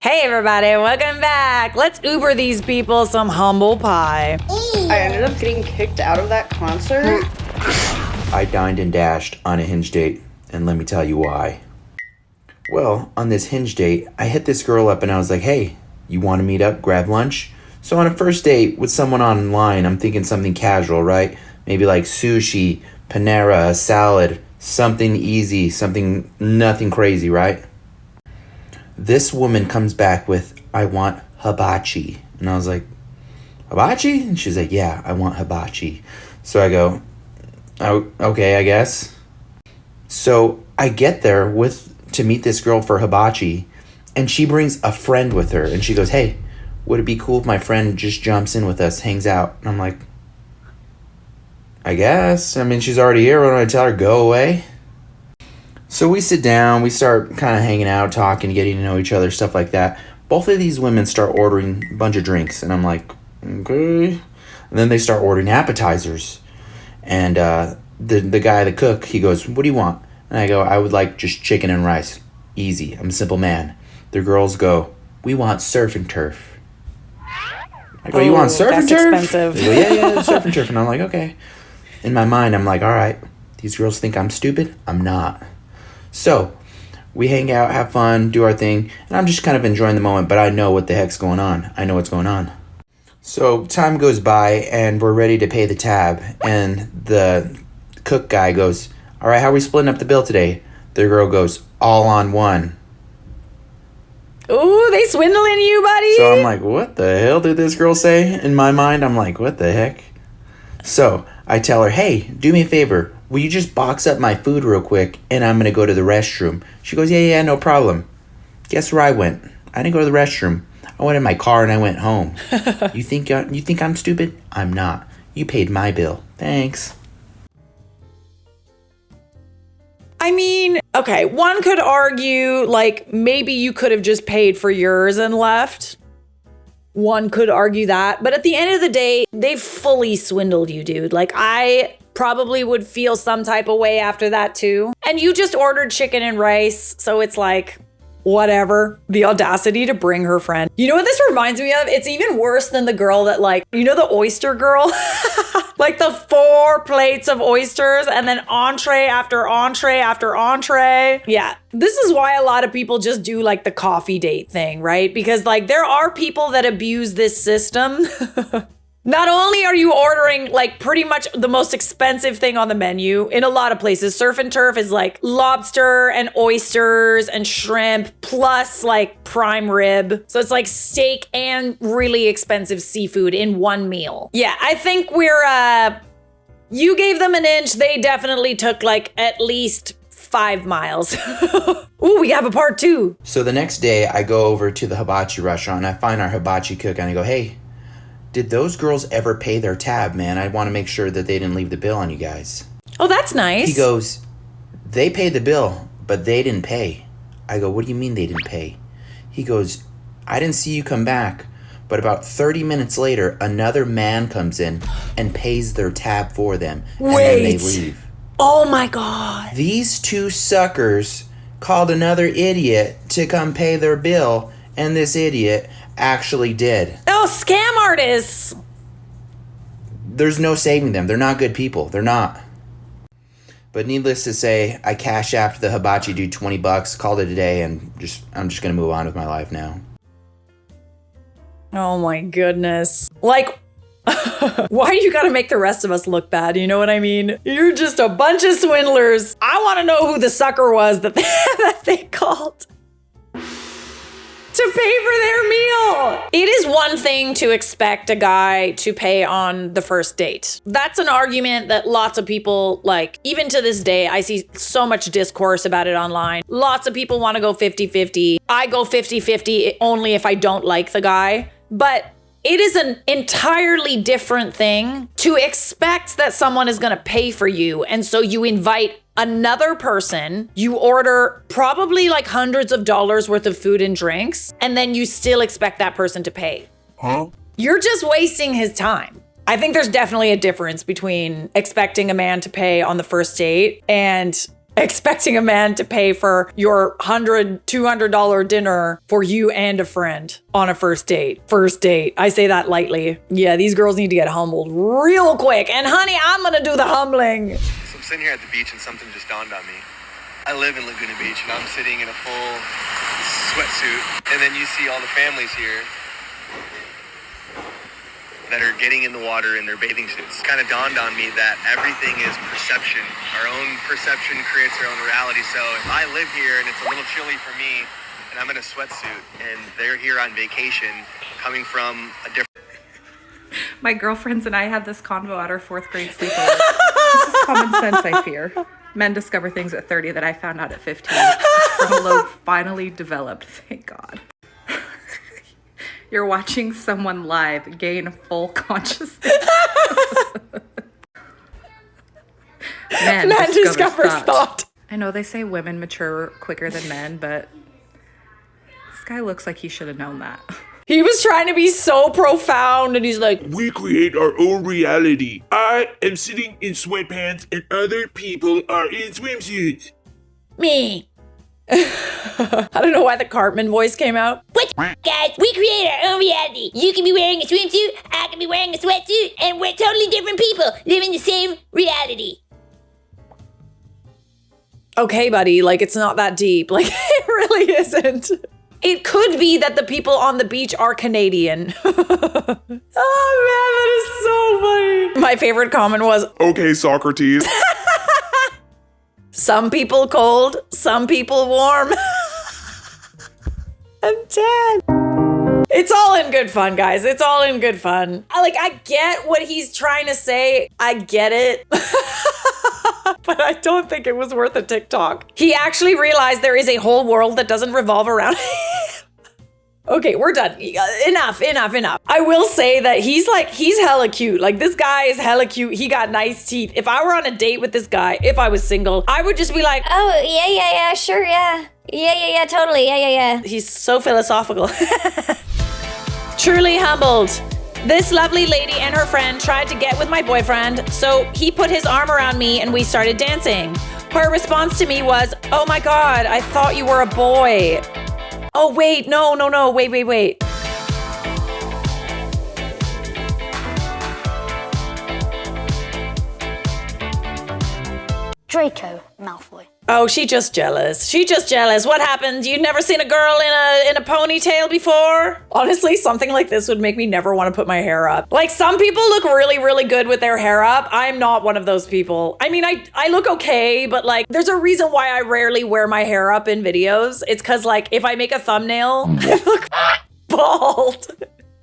Hey everybody, welcome back. Let's Uber these people some humble pie. I ended up getting kicked out of that concert. I dined and dashed on a Hinge date, and let me tell you why. Well, on this Hinge date, I hit this girl up and I was like, hey, you want to meet up, grab lunch? So on a first date with someone online, I'm thinking something casual, right? Maybe like sushi, Panera, a salad, something easy, something nothing crazy, right? This woman comes back with, I want hibachi. And I was like, hibachi? And she's like, yeah, I want hibachi. So I go, oh, okay, I guess. So I get there to meet this girl for hibachi, and she brings a friend with her. And she goes, hey, would it be cool if my friend just jumps in with us, hangs out? And I'm like, I guess. I mean, she's already here. Why don't I tell her, go away? So we sit down, we start kind of hanging out, talking, getting to know each other, stuff like that. Both of these women start ordering a bunch of drinks, and I'm like, okay. And then they start ordering appetizers. And the guy, the cook, he goes, what do you want? And I go, I would like just chicken and rice. Easy. I'm a simple man. The girls go, we want surf and turf. I go, you want surf and turf? That's expensive. They go, yeah, surf and turf. And I'm like, okay. In my mind, I'm like, all right, these girls think I'm stupid. I'm not. So we hang out, have fun, do our thing, and I'm just kind of enjoying the moment, but I know what the heck's going on. I know what's going on. So time goes by, and we're ready to pay the tab, and the cook guy goes, all right, how are we splitting up the bill today? The girl goes, all on one. Ooh, they swindling you, buddy. So I'm like, what the hell did this girl say? In my mind, I'm like, what the heck? So I tell her, hey, do me a favor. Will you just box up my food real quick, and I'm going to go to the restroom? She goes, yeah, no problem. Guess where I went? I didn't go to the restroom. I went in my car and I went home. You think I'm stupid? I'm not. You paid my bill. Thanks. I mean, okay, one could argue, like, maybe you could have just paid for yours and left. One could argue that. But at the end of the day, they've fully swindled you, dude. Like, I probably would feel some type of way after that too. And you just ordered chicken and rice, so it's like, whatever. The audacity to bring her friend. You know what this reminds me of? It's even worse than the girl that, like, you know the oyster girl? Like the 4 plates of oysters and then entree after entree after entree. Yeah, this is why a lot of people just do like the coffee date thing, right? Because like there are people that abuse this system. Not only are you ordering like pretty much the most expensive thing on the menu in a lot of places, surf and turf is like lobster and oysters and shrimp plus like prime rib. So it's like steak and really expensive seafood in one meal. Yeah, I think you gave them an inch. They definitely took like at least 5 miles. Ooh, we have a part 2. So the next day I go over to the hibachi restaurant and I find our hibachi cook and I go, hey, did those girls ever pay their tab, man? I want to make sure that they didn't leave the bill on you guys. Oh, that's nice. He goes, they paid the bill, but they didn't pay. I go, what do you mean they didn't pay? He goes, I didn't see you come back, but about 30 minutes later, another man comes in and pays their tab for them, and then they leave. Oh my God. These 2 suckers called another idiot to come pay their bill, and this idiot actually did. Oh, scam artists. There's no saving them. They're not good people. They're not. But needless to say, I cash apped the hibachi dude $20, called it a day, and I'm just gonna move on with my life now. Oh my goodness. Like, why do you gotta make the rest of us look bad? You know what I mean? You're just a bunch of swindlers. I wanna know who the sucker was that they called to pay for their meal. It is one thing to expect a guy to pay on the first date. That's an argument that lots of people, like, even to this day, I see so much discourse about it online. Lots of people want to go 50-50. I go 50-50 only if I don't like the guy. But it is an entirely different thing to expect that someone is going to pay for you. And so you invite another person, you order probably like hundreds of dollars worth of food and drinks, and then you still expect that person to pay. Huh? You're just wasting his time. I think there's definitely a difference between expecting a man to pay on the first date and expecting a man to pay for your $100, $200 dinner for you and a friend on a first date. First date. I say that lightly. Yeah, these girls need to get humbled real quick. And honey, I'm gonna do the humbling. So I'm sitting here at the beach and something just dawned on me. I live in Laguna Beach and I'm sitting in a full sweatsuit. And then you see all the families here that are getting in the water in their bathing suits. It kind of dawned on me that everything is perception. Our own perception creates our own reality. So if I live here and it's a little chilly for me and I'm in a sweatsuit and they're here on vacation coming from a different... My girlfriends and I had this convo at our 4th grade sleepover. This is common sense, I fear. Men discover things at 30 that I found out at 15. Frontal lobe finally developed, thank God. You're watching someone live gain full consciousness. Man discovers thought. I know they say women mature quicker than men, but this guy looks like he should have known that. He was trying to be so profound and he's like, we create our own reality. I am sitting in sweatpants and other people are in swimsuits. me. I don't know why the Cartman voice came out. What guys? We create our own reality. You can be wearing a swimsuit, I can be wearing a sweatsuit, and we're totally different people living the same reality. Okay, buddy, like it's not that deep. Like it really isn't. It could be that the people on the beach are Canadian. Oh man, that is so funny. My favorite comment was, Okay, Socrates. some people cold, some people warm. I'm dead. It's all in good fun, guys. It's all in good fun. I get what he's trying to say. I get it. But I don't think it was worth a TikTok. He actually realized there is a whole world that doesn't revolve around him. Okay, we're done. Enough. I will say that he's hella cute. Like, this guy is hella cute. He got nice teeth. If I were on a date with this guy, if I was single, I would just be like, Oh, yeah, sure, yeah. Yeah, totally, yeah. he's so philosophical. Truly humbled. This lovely lady and her friend tried to get with my boyfriend, so he put his arm around me and we started dancing. Her response to me was, oh my God, I thought you were a boy. Oh, wait, no, wait. Draco Malfoy. Oh, she's just jealous. What happened? You'd never seen a girl in a ponytail before? Honestly, something like this would make me never want to put my hair up. Like, some people look really, really good with their hair up. I'm not one of those people. I mean, I look okay, but like, there's a reason why I rarely wear my hair up in videos. It's because like, if I make a thumbnail, I look bald.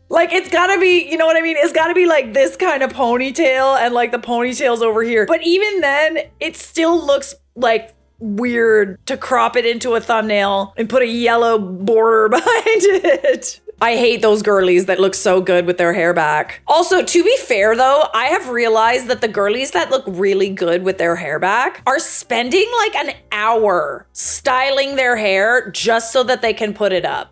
Like, it's gotta be, you know what I mean? It's gotta be like this kind of ponytail and like the ponytail's over here. But even then, it still looks like weird to crop it into a thumbnail and put a yellow border behind it. I hate those girlies that look so good with their hair back. Also, to be fair though, I have realized that the girlies that look really good with their hair back are spending like an hour styling their hair just so that they can put it up.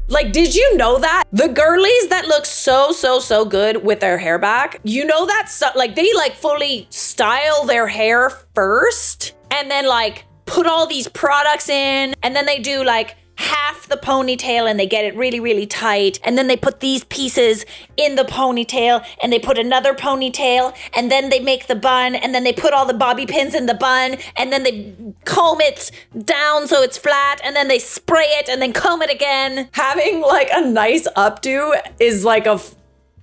Like, did you know that? The girlies that look so good with their hair back, you know that stuff, like they like fully style their hair first and then like put all these products in and then they do like half the ponytail and they get it really, really tight. And then they put these pieces in the ponytail and they put another ponytail and then they make the bun and then they put all the bobby pins in the bun and then they comb it down so it's flat and then they spray it and then comb it again. Having like a nice updo is like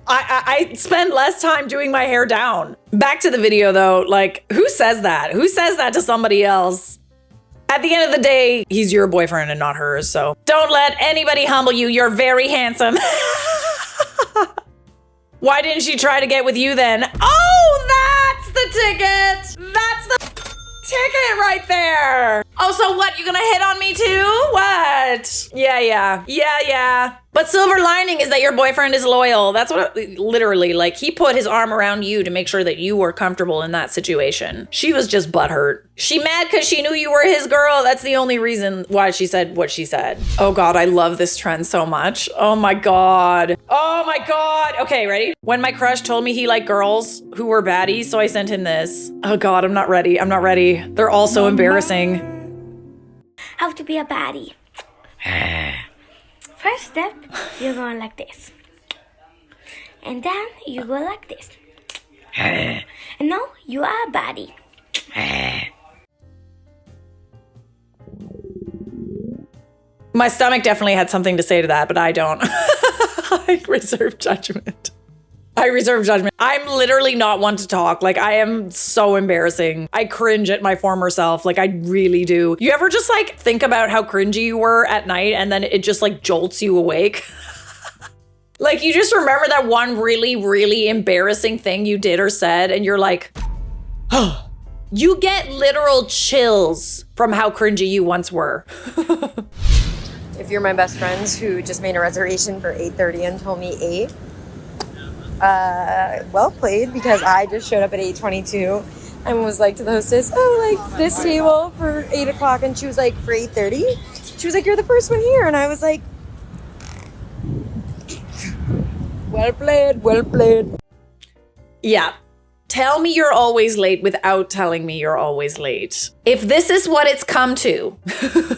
I spend less time doing my hair down. Back to the video though, like who says that? Who says that to somebody else? At the end of the day, he's your boyfriend and not hers, so don't let anybody humble you. You're very handsome. Why didn't she try to get with you then? Oh, that's the ticket. That's the ticket right there. Oh, so what? You gonna hit on me too? What? Yeah. But silver lining is that your boyfriend is loyal. That's what, literally, like, he put his arm around you to make sure that you were comfortable in that situation. She was just butthurt. She mad because she knew you were his girl. That's the only reason why she said what she said. Oh God, I love this trend so much. Oh my God. Oh my God. Okay, ready? When my crush told me he liked girls who were baddies, so I sent him this. Oh God, I'm not ready. I'm not ready. They're all so embarrassing. How to be a baddie. First step, you're going like this. And then you go like this. And now you are a baddie. My stomach definitely had something to say to that, but I don't. I reserve judgment. I'm literally not one to talk. Like, I am so embarrassing. I cringe at my former self. Like, I really do. You ever just like think about how cringy you were at night and then it just like jolts you awake? Like, you just remember that one really, really embarrassing thing you did or said and you're like, oh, you get literal chills from how cringy you once were. If you're my best friends who just made a reservation for 8:30 and told me 8, well played, because I just showed up at 8:22 and was like to the hostess, oh, like this table for 8 o'clock, and she was like, for 8:30? She was like, you're the first one here, and I was like, well played. Yeah. Tell me you're always late without telling me you're always late. If this is what it's come to.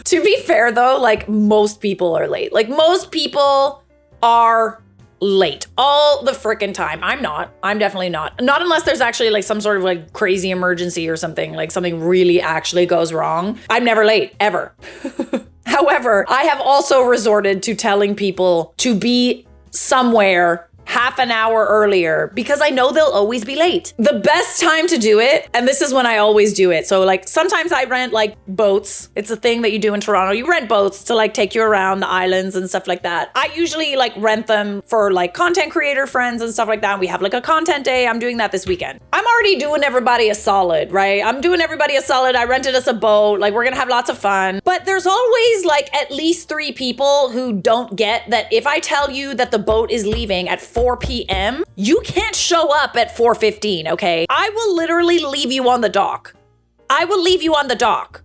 To be fair though, like, most people are late. Like, most people are late all the frickin' time. I'm not. I'm definitely not. Not unless there's actually like some sort of like crazy emergency or something, like something really actually goes wrong. I'm never late, ever. However, I have also resorted to telling people to be somewhere half an hour earlier because I know they'll always be late. The best time to do it, and this is when I always do it. So like sometimes I rent like boats. It's a thing that you do in Toronto. You rent boats to like take you around the islands and stuff like that. I usually like rent them for like content creator friends and stuff like that. We have like a content day. I'm doing that this weekend. I'm already doing everybody a solid, right? I'm doing everybody a solid. I rented us a boat. Like, we're gonna have lots of fun. But there's always like at least 3 people who don't get that if I tell you that the boat is leaving at 4 p.m., you can't show up at 4:15, okay? I will literally leave you on the dock. I will leave you on the dock.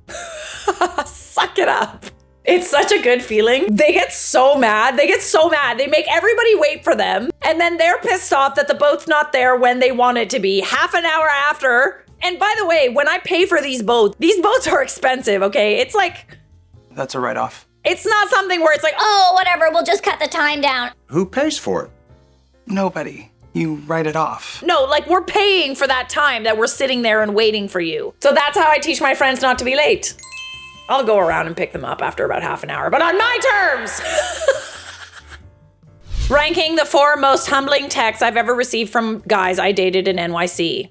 Suck it up. It's such a good feeling. They get so mad. They make everybody wait for them. And then they're pissed off that the boat's not there when they want it to be half an hour after. And by the way, when I pay for these boats are expensive, okay? It's like... That's a write-off. It's not something where it's like, Oh, whatever, we'll just cut the time down. Who pays for it? Nobody. You write it off. no, like we're paying for that time that we're sitting there and waiting for you. So that's how I teach my friends not to be late. I'll go around and pick them up after about half an hour, but on my terms. Ranking the 4 most humbling texts I've ever received from guys I dated in NYC.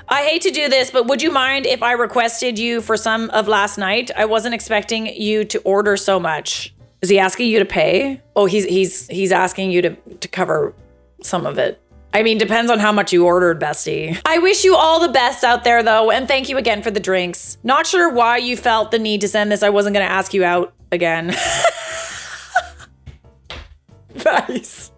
I hate to do this, but would you mind if I requested you for some of last night? I wasn't expecting you to order so much. Is he asking you to pay? Oh, he's asking you to cover some of it. I mean, depends on how much you ordered, bestie. I wish you all the best out there, though, and thank you again for the drinks. Not sure why you felt the need to send this. I wasn't going to ask you out again. Nice.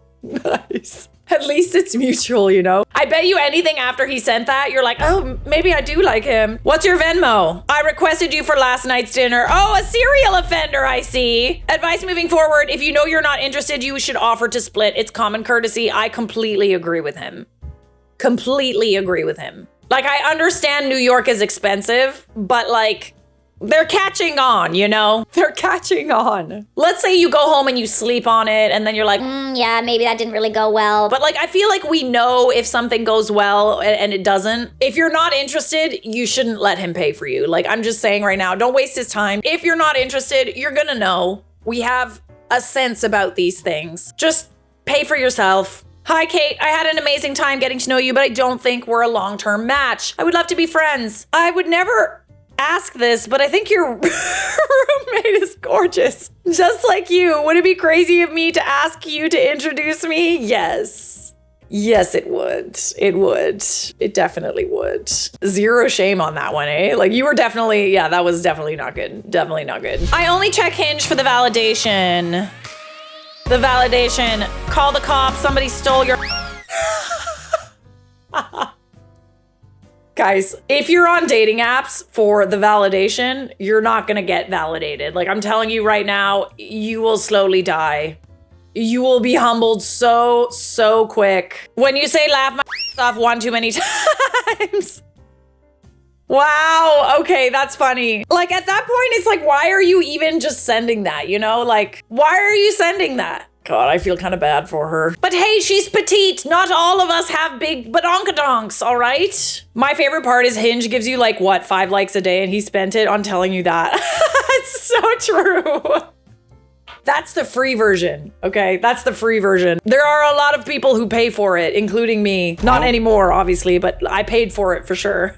At least it's mutual, you know? I bet you anything after he sent that, you're like, oh, maybe I do like him. What's your Venmo? I requested you for last night's dinner. Oh, a serial offender, I see. Advice moving forward, if you know you're not interested, you should offer to split. It's common courtesy. I completely agree with him. Like, I understand New York is expensive, but like, they're catching on, you know? They're catching on. Let's say you go home and you sleep on it and then you're like, Yeah, maybe that didn't really go well. but like, I feel like we know if something goes well and it doesn't. If you're not interested, you shouldn't let him pay for you. Like, I'm just saying right now, don't waste his time. If you're not interested, you're gonna know. We have a sense about these things. Just pay for yourself. Hi, Kate. I had an amazing time getting to know you, but I don't think we're a long-term match. I would love to be friends. I would never ask this, but I think your roommate is gorgeous. Just like you. Would it be crazy of me to ask you to introduce me? Yes. Yes, it would. It would. It definitely would. Zero shame on that one, eh? Like, you were definitely, yeah, that was definitely not good. Definitely not good. I only check Hinge for the validation. The validation. Call the cops. Somebody stole your... Guys, if you're on dating apps for the validation, you're not gonna get validated. Like, I'm telling you right now, you will slowly die. You will be humbled so quick. When you say laugh my off one too many times. Wow, okay, that's funny. Like, at that point, it's like, why are you even just sending that, you know? Like, why are you sending that? God, I feel kind of bad for her. But hey, she's petite. Not all of us have big badonkadonks, all right? My favorite part is Hinge gives you like, what, 5 likes a day, and he spent it on telling you that. It's so true. That's the free version, okay? That's the free version. There are a lot of people who pay for it, including me. Not anymore, obviously, but I paid for it for sure.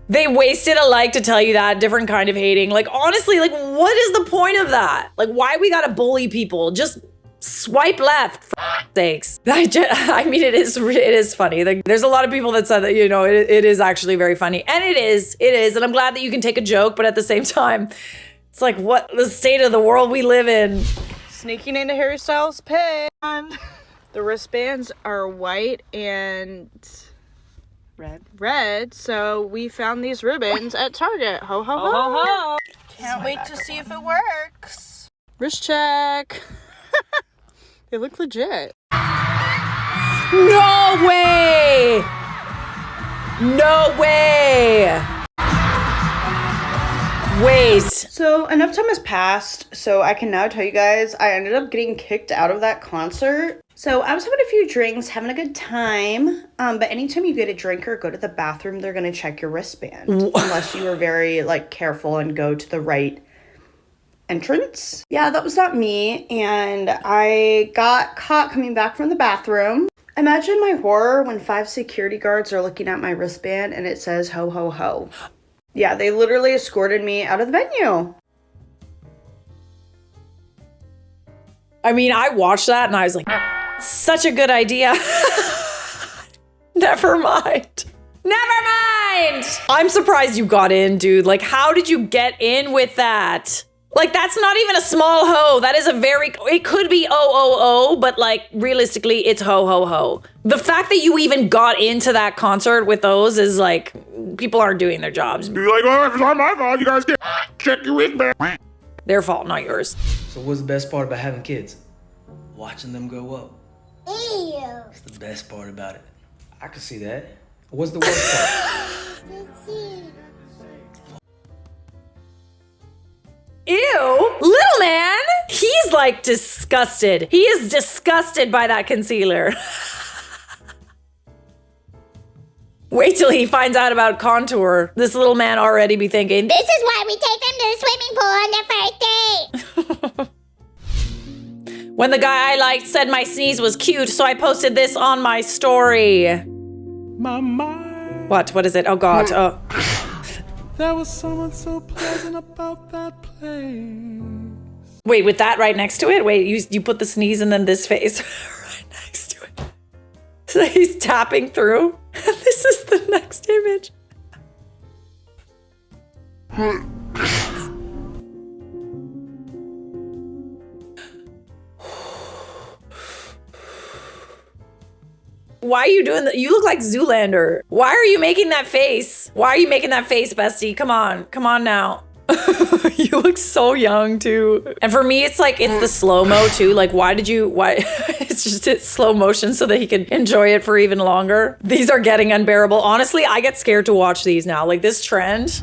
They wasted a like to tell you that. Different kind of hating. Like, honestly, like, what is the point of that? Like, why we gotta bully people? Just swipe left, for sakes. I mean, it is funny. Like, there's a lot of people that said that, you know, it is actually very funny. And it is. And I'm glad that you can take a joke, but at the same time, it's like, what the state of the world we live in. Sneaking into Harry Styles' pen. The wristbands are white and red. So we found these ribbons at Target. Ho, ho, ho. Ho, ho, ho. Can't wait to see if it works. Wrist check. They look legit. No way! No way! Wait. So enough time has passed, so I can now tell you guys I ended up getting kicked out of that concert. So I was having a few drinks, having a good time. But anytime you get a drink or go to the bathroom, they're gonna check your wristband. Unless you are very like careful and go to the right entrance. Yeah, that was not me. And I got caught coming back from the bathroom. Imagine my horror when 5 security guards are looking at my wristband and it says ho ho ho. Yeah, they literally escorted me out of the venue. I mean, I watched that and I was like, such a good idea. Never mind. Never mind. I'm surprised you got in, dude. Like, how did you get in with that? Like, that's not even a small ho. That is it could be O, but like, realistically, it's ho, ho, ho. The fact that you even got into that concert with those is like, people aren't doing their jobs. You're like, oh, it's not my fault. You guys get check your wristband. Their fault, not yours. So what's the best part about having kids? Watching them grow up. Ew. That's the best part about it. I can see that. What's the worst part? Ew, little man. He's like disgusted. He is disgusted by that concealer. Wait till he finds out about contour. This little man already be thinking, This is why we take them to the swimming pool on their first date. when the guy I liked said my sneeze was cute, so I posted this on my story. My mind. What is it? Oh God. Oh. There was someone so pleasant about that place. Wait, with that right next to it? Wait, you put the sneeze and then this face right next to it. So he's tapping through. This is the next image. Why are you doing that? You look like Zoolander. Why are you making that face? Why are you making that face, bestie? Come on now. You look so young too. And for me, it's like, it's the slow-mo too. Like, why? It's slow motion so that he can enjoy it for even longer. These are getting unbearable. Honestly, I get scared to watch these now. Like, this trend.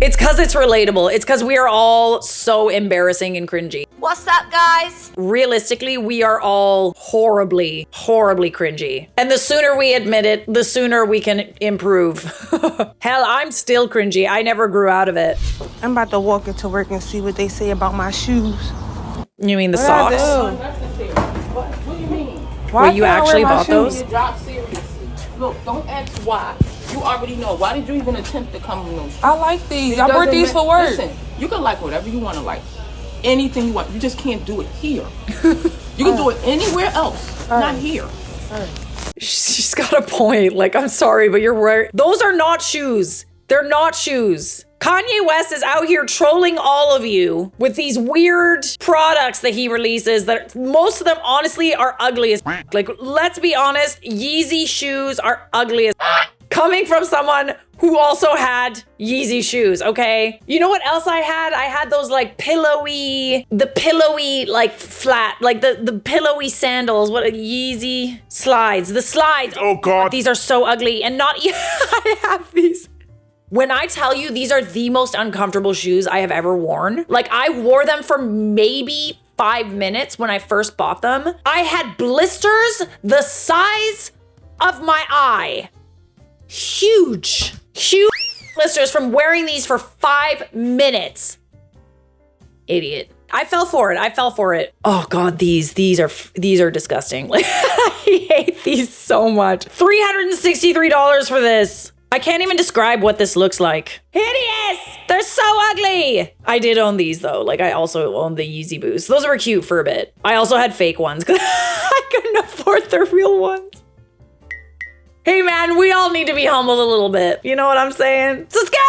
It's because it's relatable. It's because we are all so embarrassing and cringy. What's up, guys? Realistically, we are all horribly, horribly cringy. And the sooner we admit it, the sooner we can improve. Hell, I'm still cringy. I never grew out of it. I'm about to walk into work and see what they say about my shoes. You mean the socks? What do you mean? Why you actually bought those? Look, don't ask why. You already know. Why did you even attempt to come in those shoes? I like these. I bought these for work. Listen, you can like whatever you want to like. Anything you want. You just can't do it here. You can do it anywhere else, not here. She's got a point. Like, I'm sorry, but you're wearing... Those are not shoes. They're not shoes. Kanye West is out here trolling all of you with these weird products that he releases that most of them honestly are ugly as like, let's be honest, Yeezy shoes are ugly as coming from someone who also had Yeezy shoes, okay? You know what else I had? I had those like pillowy like flat, like the pillowy sandals. What Yeezy slides, the slides. Oh God. These are so ugly and not I have these. When I tell you these are the most uncomfortable shoes I have ever worn, like I wore them for maybe 5 minutes when I first bought them. I had blisters the size of my eye. Huge blisters from wearing these for 5 minutes. Idiot. I fell for it. Oh God, these are disgusting. Like I hate these so much. $363 for this. I can't even describe what this looks like. Hideous! They're so ugly! I did own these though. Like I also owned the Yeezy Boosts. Those were cute for a bit. I also had fake ones because I couldn't afford the real ones. Hey man, we all need to be humbled a little bit. You know what I'm saying? Subscribe!